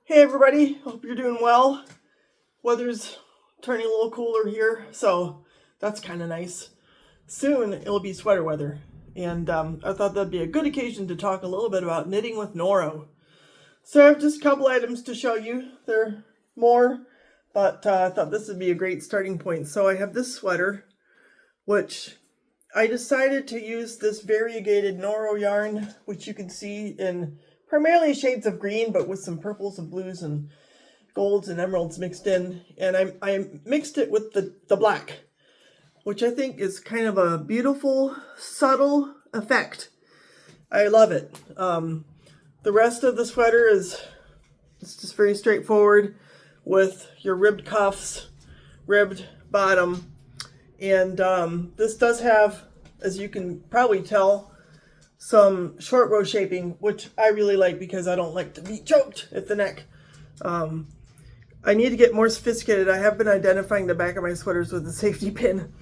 Hey everybody, hope you're doing well. Weather's turning a little cooler here, so that's kind of nice. Soon it'll be sweater weather, and I thought that'd be a good occasion to talk a little bit about knitting with Noro. So I have just a couple items to show you. There are more, but I thought this would be a great starting point. So I have this sweater, which I decided to use this variegated Noro yarn, which you can see in primarily shades of green, but with some purples and blues and golds and emeralds mixed in. And I mixed it with the black, which I think is kind of a beautiful, subtle effect. I love it. The rest of the sweater it's just very straightforward with your ribbed cuffs, ribbed bottom. And this does have, as you can probably tell, some short row shaping, which I really like because I don't like to be choked at the neck. I need to get more sophisticated. I have been identifying the back of my sweaters with a safety pin,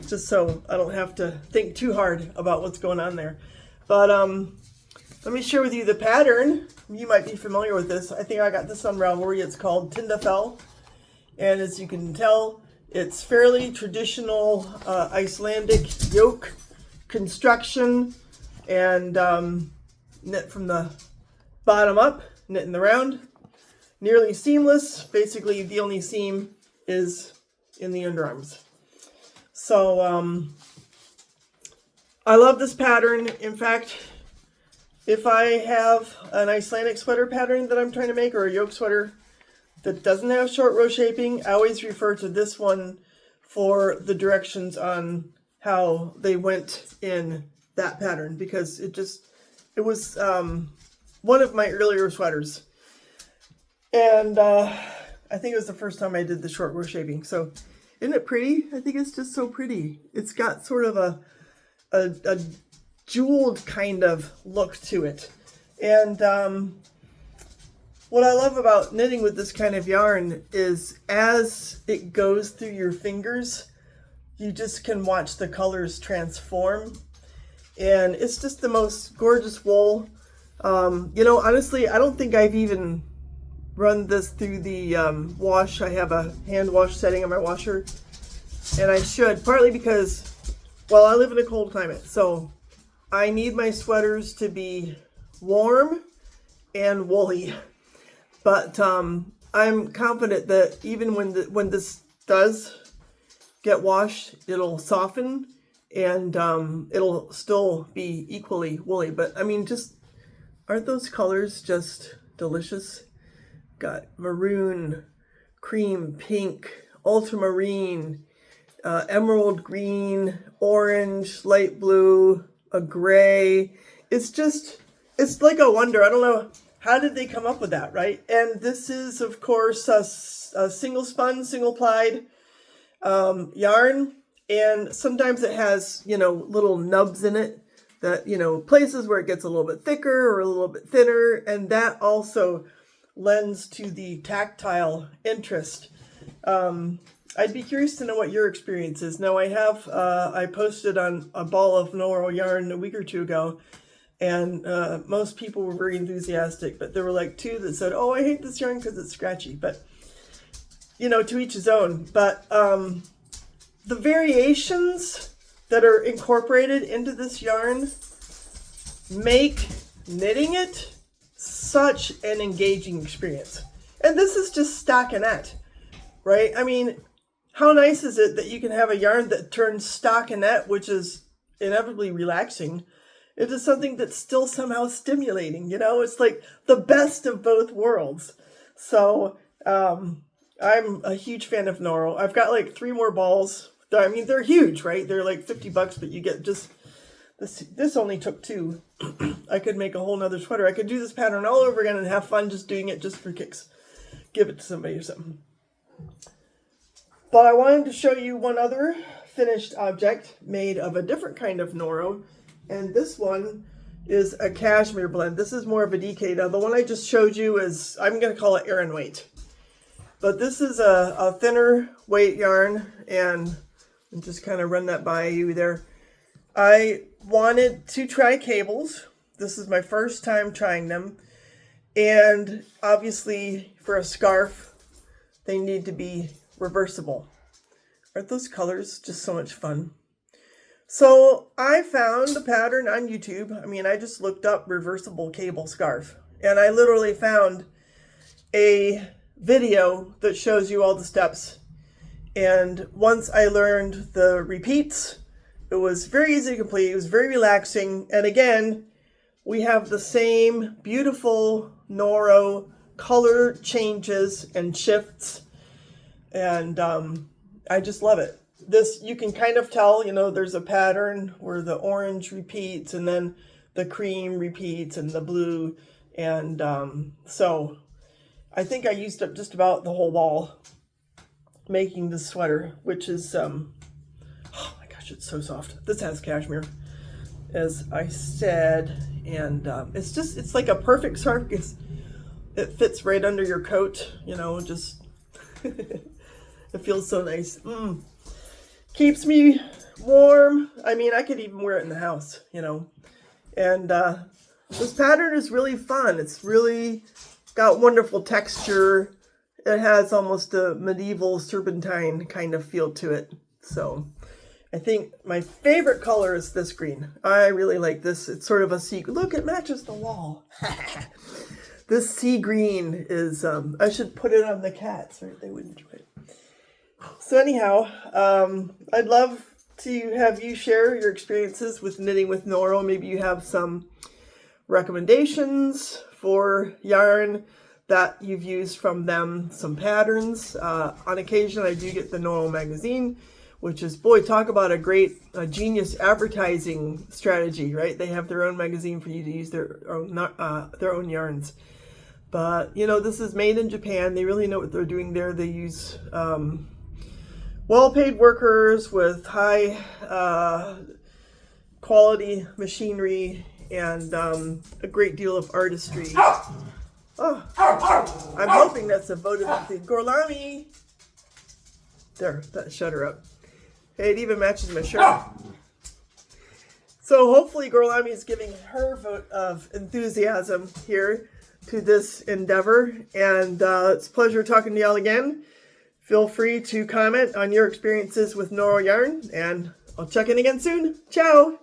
just so I don't have to think too hard about what's going on there. But let me share with you the pattern. You might be familiar with this. I think I got this on Ravelry. It's called Tindafel. And as you can tell, it's fairly traditional Icelandic yoke construction, and knit from the bottom up, knit in the round. Nearly seamless. Basically, the only seam is in the underarms. So I love this pattern. In fact, if I have an Icelandic sweater pattern that I'm trying to make, or a yoke sweater that doesn't have short row shaping, I always refer to this one for the directions on how they went in that pattern, because it was one of my earlier sweaters. And I think it was the first time I did the short row shaping. So isn't it pretty? I think it's just so pretty. It's got sort of a jeweled kind of look to it. And what I love about knitting with this kind of yarn is as it goes through your fingers, you just can watch the colors transform. And it's just the most gorgeous wool. Honestly, I don't think I've even run this through the wash. I have a hand wash setting on my washer, and I should, partly because, well, I live in a cold climate, so I need my sweaters to be warm and woolly. But I'm confident that even when this does get washed, it'll soften, and it'll still be equally woolly. But I mean, just aren't those colors just delicious? Got maroon, cream, pink, ultramarine, emerald green, orange, light blue, a gray. It's like a wonder. I don't know, how did they come up with that, right? And this is, of course, a single spun, single plied yarn. And sometimes it has, little nubs in it that, places where it gets a little bit thicker or a little bit thinner. And that also lends to the tactile interest. I'd be curious to know what your experience is. Now, I posted on a ball of Noro yarn a week or two ago, and most people were very enthusiastic, but there were like two that said, oh, I hate this yarn because it's scratchy. But, to each his own. But the variations that are incorporated into this yarn make knitting it such an engaging experience. And this is just stockinette, right? I mean, how nice is it that you can have a yarn that turns stockinette, which is inevitably relaxing, into something that's still somehow stimulating? It's like the best of both worlds. So I'm a huge fan of Noro. I've got like 3 more balls. I mean, they're huge, right? They're like $50, but you get just this only took 2. I could make a whole nother sweater. I could do this pattern all over again and have fun just doing it just for kicks. Give it to somebody or something. But I wanted to show you one other finished object made of a different kind of Noro. And this one is a cashmere blend. This is more of a DK. Now, the one I just showed you is, I'm going to call it Aran weight. But this is a thinner weight yarn, and just kind of run that by you there. I wanted to try cables. This is my first time trying them. And obviously for a scarf, they need to be reversible. Aren't those colors just so much fun? So I found a pattern on YouTube. I mean, I just looked up reversible cable scarf, and I literally found a video that shows you all the steps. And once I learned the repeats, it was very easy to complete. It was very relaxing. And again, we have the same beautiful Noro color changes and shifts. And I just love it. This, you can kind of tell, you know, there's a pattern where the orange repeats and then the cream repeats and the blue. And so I think I used up just about the whole wall making this sweater, which is, oh my gosh, it's so soft. This has cashmere, as I said, and it's just, it's like a perfect scarf because it fits right under your coat, you know, just, it feels so nice. Keeps me warm. I mean, I could even wear it in the house, you know. And this pattern is really fun. It's really got wonderful texture. It has almost a medieval serpentine kind of feel to it. So I think my favorite color is this green. I really like this. It's sort of a sea. Look, it matches the wall. This sea green is, I should put it on the cats, right? They would enjoy it. So anyhow, I'd love to have you share your experiences with knitting with Noro. Maybe you have some recommendations for yarn that you've used from them, some patterns. On occasion, I do get the Noro magazine, which is, boy, talk about a great, genius advertising strategy, right? They have their own magazine for you to use their own yarns. But, you know, this is made in Japan. They really know what they're doing there. They use well-paid workers with high quality machinery and a great deal of artistry. Oh, I'm hoping that's a votive thing. Gorlami! There, that shut her up. Hey, it even matches my shirt. So hopefully Gorlami is giving her vote of enthusiasm here to this endeavor. And it's a pleasure talking to y'all again. Feel free to comment on your experiences with Noro yarn, and I'll check in again soon. Ciao!